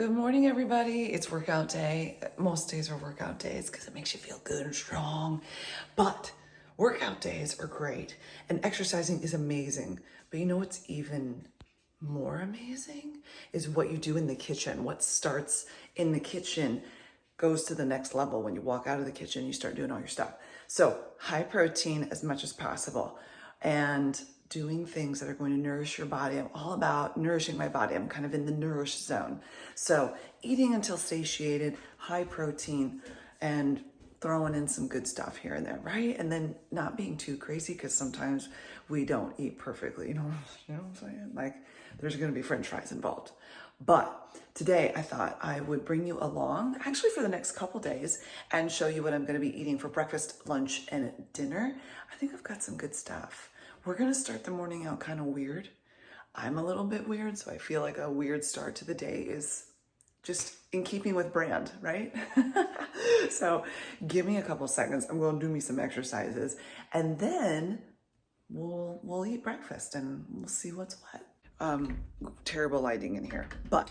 Good morning, everybody. It's workout day. Most days are workout days because it makes you feel good and strong. But workout days are great and exercising is amazing. But you know what's even more amazing is what you do in the kitchen. What starts in the kitchen goes to the next level. When you walk out of the kitchen, you start doing all your stuff. So high protein as much as possible and doing things that are going to nourish your body. I'm all about nourishing my body. I'm kind of in the nourish zone. So eating until satiated, high protein, and throwing in some good stuff here and there, right? And then not being too crazy because sometimes we don't eat perfectly. You know what I'm saying? Like there's going to be French fries involved. But today I thought I would bring you along actually for the next couple days and show you what I'm going to be eating for breakfast, lunch, and dinner. I think I've got some good stuff. We're going to start the morning out kind of weird. I'm a little bit weird, so I feel like a weird start to the day is just in keeping with brand, right? So give me a couple seconds. I'm going to do me some exercises and then we'll eat breakfast and we'll see what's what. Terrible lighting in here, but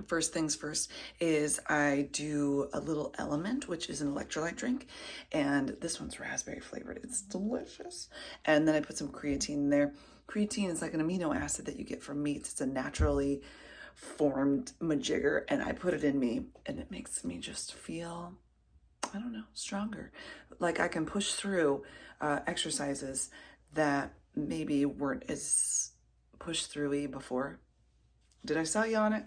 first things first is I do a little Element, which is an electrolyte drink, and this one's raspberry flavored. It's delicious. And then I put some creatine in there. Creatine is like an amino acid that you get from meats. It's a naturally formed majigger, and I put it in me, and it makes me just feel, I don't know, stronger. Like I can push through exercises that maybe weren't as pushed through-y before. Did I sell you on it?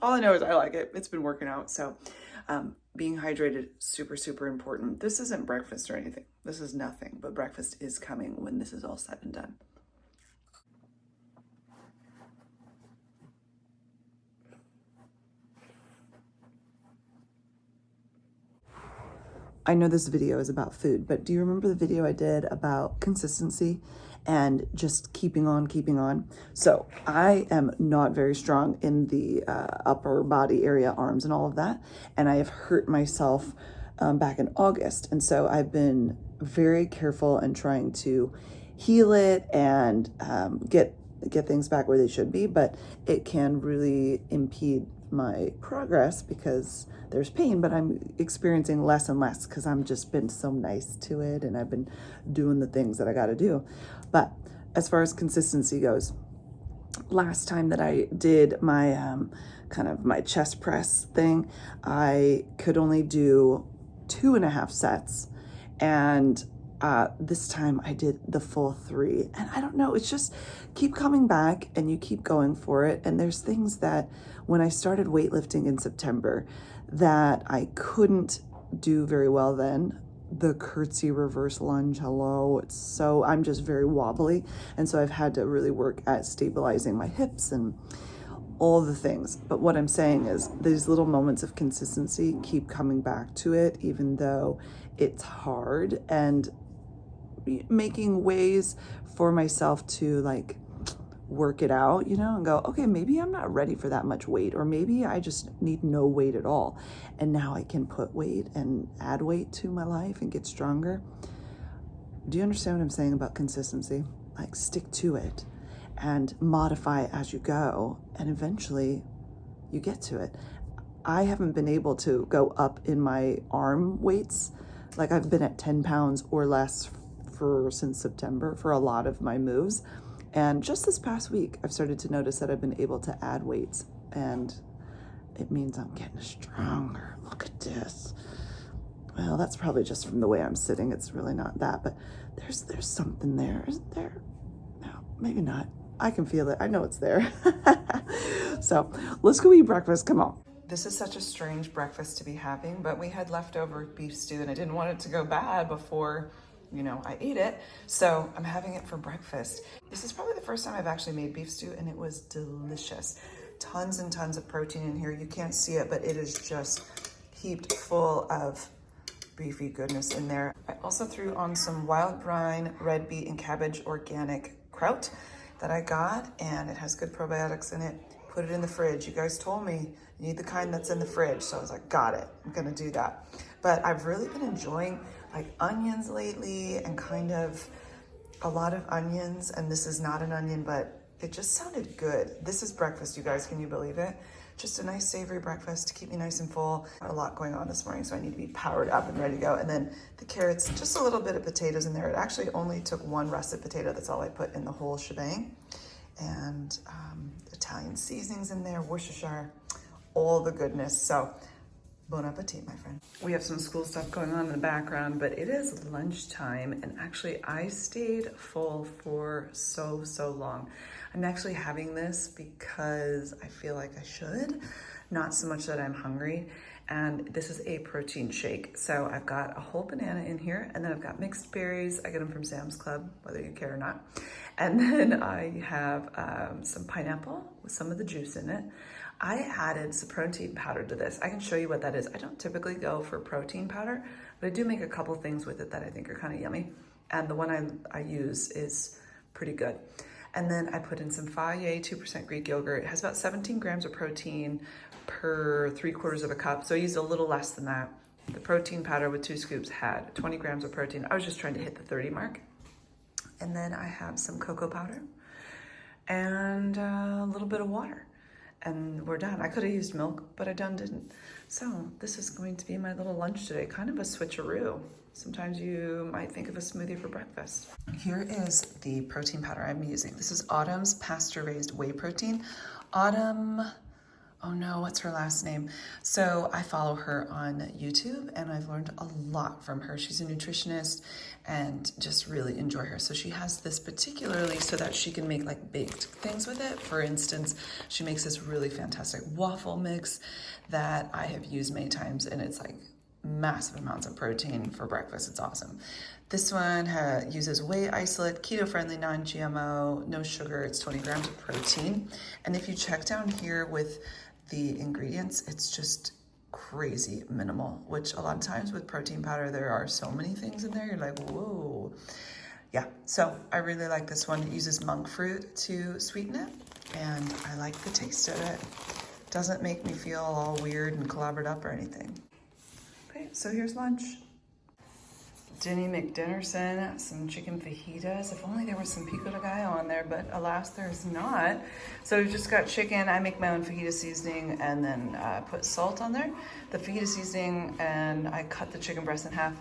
All I know is I like it. It's been working out. So being hydrated, super, super important. This isn't breakfast or anything. This is nothing, but breakfast is coming when this is all said and done. I know this video is about food, but do you remember the video I did about consistency and just keeping on? So I am not very strong in the upper body area, arms and all of that. And I have hurt myself back in August. And so I've been very careful and trying to heal it and get things back where they should be, but it can really impede my progress because there's pain, but I'm experiencing less and less because I'm just been so nice to it and I've been doing the things that I got to do. But as far as consistency goes, last time that I did my kind of my chest press thing, I could only do 2.5 sets, and this time I did the full 3. And I don't know, it's just keep coming back and you keep going for it. And there's things that when I started weightlifting in September that I couldn't do very well then. The curtsy reverse lunge, hello. I'm just very wobbly. And so I've had to really work at stabilizing my hips and all the things. But what I'm saying is these little moments of consistency, keep coming back to it, even though it's hard, and making ways for myself to like work it out, you know, and go, okay, maybe I'm not ready for that much weight, or maybe I just need no weight at all. And now I can put weight and add weight to my life and get stronger. Do you understand what I'm saying about consistency? Like stick to it and modify as you go, and eventually you get to it. I haven't been able to go up in my arm weights. Like I've been at 10 pounds or less since September for a lot of my moves. And just this past week, I've started to notice that I've been able to add weights, and it means I'm getting stronger. Look at this. Well, that's probably just from the way I'm sitting. It's really not that, but there's something there, isn't there? No, maybe not. I can feel it. I know it's there. So let's go eat breakfast. Come on. This is such a strange breakfast to be having, but we had leftover beef stew and I didn't want it to go bad before, you know, I ate it. So I'm having it for breakfast. This is probably the first time I've actually made beef stew, and it was delicious. Tons and tons of protein in here. You can't see it, but it is just heaped full of beefy goodness in there. I also threw on some wild brine, red beet, and cabbage organic kraut that I got, and it has good probiotics in it. Put it in the fridge. You guys told me you need the kind that's in the fridge. So I was like, got it. I'm gonna do that. But I've really been enjoying like onions lately, and kind of a lot of onions. And this is not an onion, but it just sounded good. This is breakfast, you guys. Can you believe it? just a nice savory breakfast to keep me nice and full. A lot going on this morning, so I need to be powered up and ready to go. And then the carrots, just a little bit of potatoes in there. It actually only took one russet potato. That's all I put in the whole shebang. And Italian seasonings in there, Worcestershire, all the goodness. So bon appetit, my friend. We have some school stuff going on in the background, but it is lunchtime, and actually I stayed full for so long. I'm actually having this because I feel like I should, not so much that I'm hungry. And this is a protein shake. So I've got a whole banana in here, and then I've got mixed berries. I get them from Sam's Club, whether you care or not. And then I have some pineapple with some of the juice in it. I added some protein powder to this. I can show you what that is. I don't typically go for protein powder, but I do make a couple things with it that I think are kind of yummy. And the one I use is pretty good. And then I put in some Fage 2% Greek yogurt. It has about 17 grams of protein per 3/4 of a cup. So I used a little less than that. The protein powder with 2 scoops had 20 grams of protein. I was just trying to hit the 30 mark. And then I have some cocoa powder and a little bit of water. And we're done. I could have used milk, but I didn't. So this is going to be my little lunch today, kind of a switcheroo. Sometimes you might think of a smoothie for breakfast. Here is the protein powder I'm using. This is Autumn's pasture-raised whey protein. Autumn, oh no, what's her last name? So I follow her on YouTube, and I've learned a lot from her. She's a nutritionist and just really enjoy her. So she has this particularly so that she can make like baked things with it. For instance, she makes this really fantastic waffle mix that I have used many times, and it's like massive amounts of protein for breakfast. It's awesome. This one uses whey isolate, keto-friendly, non-GMO, no sugar. It's 20 grams of protein. And if you check down here with the ingredients, it's just crazy minimal, which a lot of times with protein powder, there are so many things in there. You're like, whoa. Yeah, so I really like this one. It uses monk fruit to sweeten it, and I like the taste of it. Doesn't make me feel all weird and clobbered up or anything. Okay, so here's lunch. Denny McDinnerson, some chicken fajitas. If only there was some pico de gallo on there, but alas, there's not. So we've just got chicken. I make my own fajita seasoning and then put salt on there. The fajita seasoning, and I cut the chicken breast in half,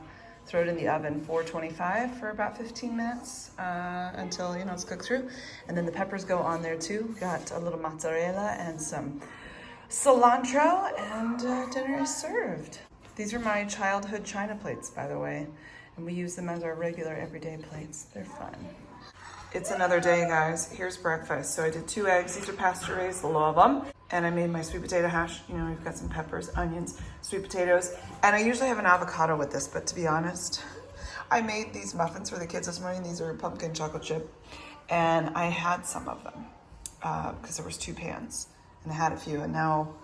throw it in the oven, 425 for about 15 minutes until, it's cooked through. And then the peppers go on there too. Got a little mozzarella and some cilantro, and dinner is served. These are my childhood china plates, by the way. And we use them as our regular everyday plates. They're fun. It's another day, guys. Here's breakfast. So I did 2 eggs. These are pasture-raised, the love them. And I made my sweet potato hash. We've got some peppers, onions, sweet potatoes. And I usually have an avocado with this, but to be honest, I made these muffins for the kids this morning. These are pumpkin chocolate chip. And I had some of them because there was 2 pans. And I had a few. And now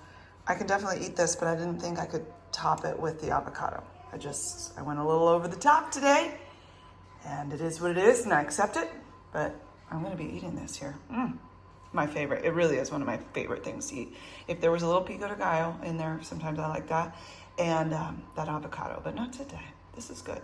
I can definitely eat this, but I didn't think I could top it with the avocado. I went a little over the top today, and it is what it is, and I accept it, but I'm gonna be eating this here. My favorite. It really is one of my favorite things to eat. If there was a little pico de gallo in there, sometimes I like that, and that avocado, but not today. This is good.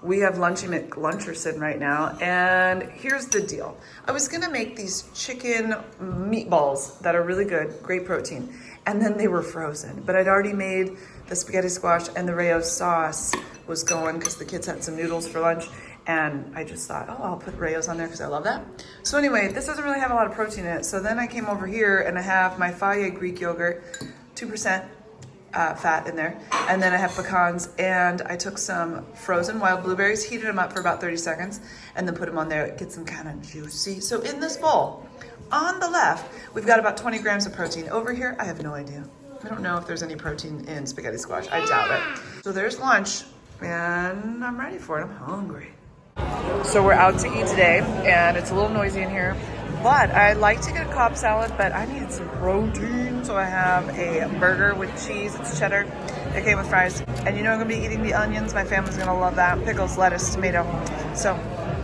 We have Lunchy McLuncherson right now, and here's the deal. I was gonna make these chicken meatballs that are really good, great protein, and then they were frozen, but I'd already made the spaghetti squash, and the Rayo sauce was going because the kids had some noodles for lunch, and I just thought, I'll put Rayos on there because I love that. So anyway, this doesn't really have a lot of protein in it, so then I came over here and I have my Fage Greek yogurt, 2% fat in there, and then I have pecans, and I took some frozen wild blueberries, heated them up for about 30 seconds, and then put them on there. It gets them kind of juicy. So in this bowl, on the left, we've got about 20 grams of protein. Over here, I have no idea. I don't know if there's any protein in spaghetti squash. I doubt it. So there's lunch, and I'm ready for it. I'm hungry. So we're out to eat today, and it's a little noisy in here, but I like to get a Cobb salad, but I needed some protein, so I have a burger with cheese. It's cheddar. It came with fries, and I'm gonna be eating the onions. My family's gonna love that. Pickles, lettuce, tomato. So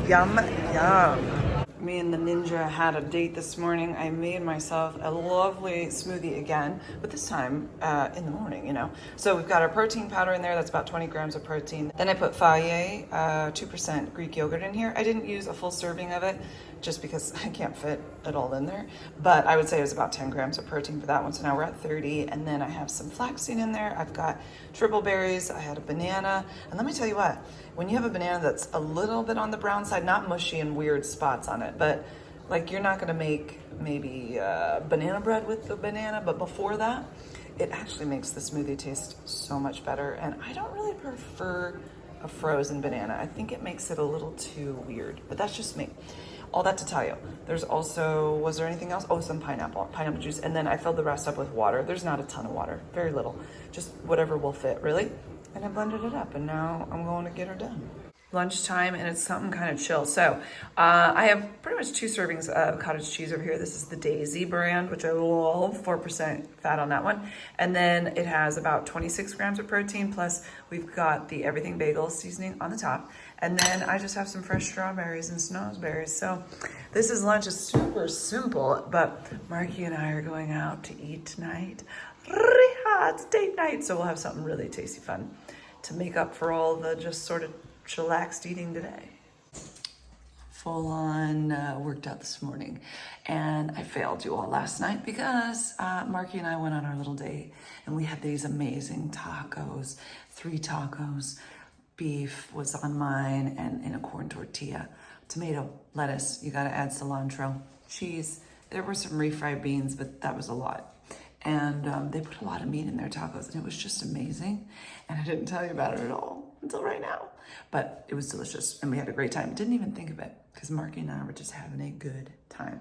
yum, yum. Me and the ninja had a date this morning. I made myself a lovely smoothie again, but this time in the morning, So we've got our protein powder in there. That's about 20 grams of protein. Then I put Fage, 2% Greek yogurt in here. I didn't use a full serving of it just because I can't fit it all in there. But I would say it was about 10 grams of protein for that one. So now we're at 30. And then I have some flax seed in there. I've got triple berries. I had a banana. And let me tell you what, when you have a banana that's a little bit on the brown side, not mushy and weird spots on it, but like you're not gonna make maybe banana bread with the banana, but before that, it actually makes the smoothie taste so much better. And I don't really prefer a frozen banana. I think it makes it a little too weird, but that's just me. All that to tell you, there's also, was there anything else? Oh, some pineapple juice. And then I filled the rest up with water. There's not a ton of water, very little, just whatever will fit, really. And I blended it up, and now I'm going to get her done. Lunchtime, and it's something kind of chill. So I have pretty much 2 servings of cottage cheese over here. This is the Daisy brand, which I love, 4% fat on that one. And then it has about 26 grams of protein, plus we've got the everything bagel seasoning on the top. And then I just have some fresh strawberries and snowberries. So this is lunch. It's super simple, but Marky and I are going out to eat tonight. It's date night, so we'll have something really tasty fun to make up for all the just sort of chillaxed eating today. Full on worked out this morning, and I failed you all last night because Marky and I went on our little date, and we had these amazing tacos, 3 tacos. Beef was on mine, and in a corn tortilla, tomato, lettuce, you gotta add cilantro, cheese. There were some refried beans, but that was a lot. And they put a lot of meat in their tacos, and it was just amazing. And I didn't tell you about it at all until right now. But it was delicious, and we had a great time. Didn't even think of it, because Marky and I were just having a good time.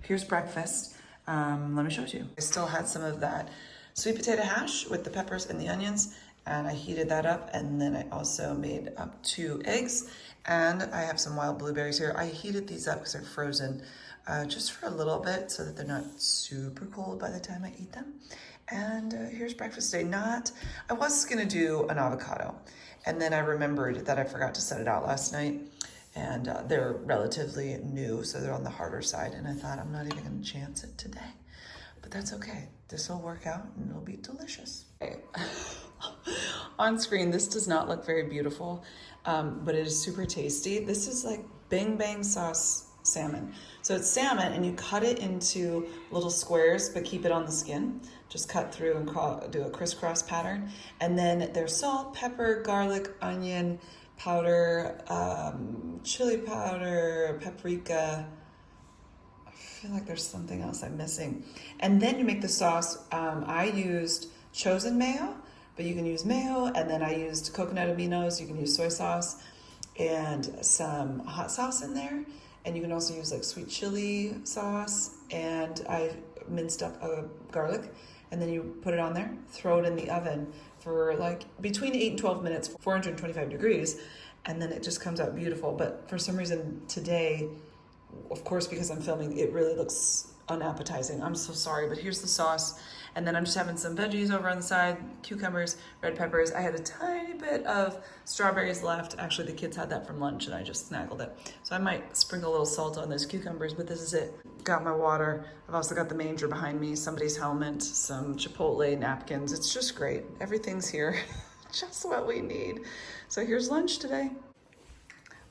Here's breakfast. Let me show it to you. I still had some of that sweet potato hash with the peppers and the onions, and I heated that up, and then I also made up 2 eggs, and I have some wild blueberries here. I heated these up because they're frozen, just for a little bit so that they're not super cold by the time I eat them. And here's breakfast today. I was gonna do an avocado, and then I remembered that I forgot to set it out last night, and they're relatively new, so they're on the harder side, and I thought I'm not even gonna chance it today, but that's okay. This will work out and it'll be delicious. Okay. On screen, this does not look very beautiful, but it is super tasty. This is like bang bang sauce salmon. So it's salmon, and you cut it into little squares, but keep it on the skin. Just cut through and do a crisscross pattern. And then there's salt, pepper, garlic, onion powder, chili powder, paprika. I feel like there's something else I'm missing. And then you make the sauce. I used chosen mayo, but you can use mayo. And then I used coconut aminos. You can use soy sauce and some hot sauce in there. And you can also use like sweet chili sauce, and I minced up a garlic, and then you put it on there, throw it in the oven for like between 8 and 12 minutes, 425 degrees, and then it just comes out beautiful. But for some reason today, of course, because I'm filming, it really looks unappetizing. I'm so sorry, but here's the sauce. And then I'm just having some veggies over on the side, cucumbers, red peppers. I had a tiny bit of strawberries left. Actually, the kids had that from lunch, and I just snaggled it. So I might sprinkle a little salt on those cucumbers, but this is it. Got my water. I've also got the manger behind me, somebody's helmet, some Chipotle napkins. It's just great. Everything's here, just what we need. So here's lunch today.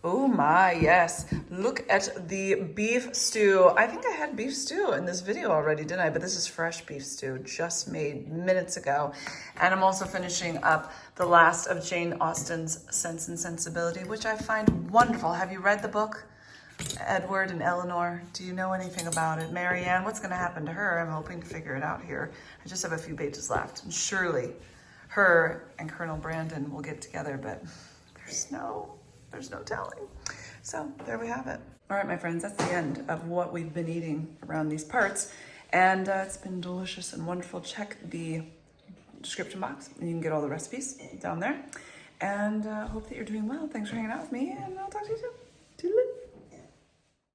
Oh my, yes. Look at the beef stew. I think I had beef stew in this video already, didn't I? But this is fresh beef stew, just made minutes ago. And I'm also finishing up the last of Jane Austen's Sense and Sensibility, which I find wonderful. Have you read the book? Edward and Eleanor, do you know anything about it? Marianne, what's gonna happen to her? I'm hoping to figure it out here. I just have a few pages left. And surely her and Colonel Brandon will get together, but there's no telling. So there we have it. All right, my friends, that's the end of what we've been eating around these parts. And it's been delicious and wonderful. Check the description box and you can get all the recipes down there. And hope that you're doing well. Thanks for hanging out with me, and I'll talk to you soon. Toodaloo.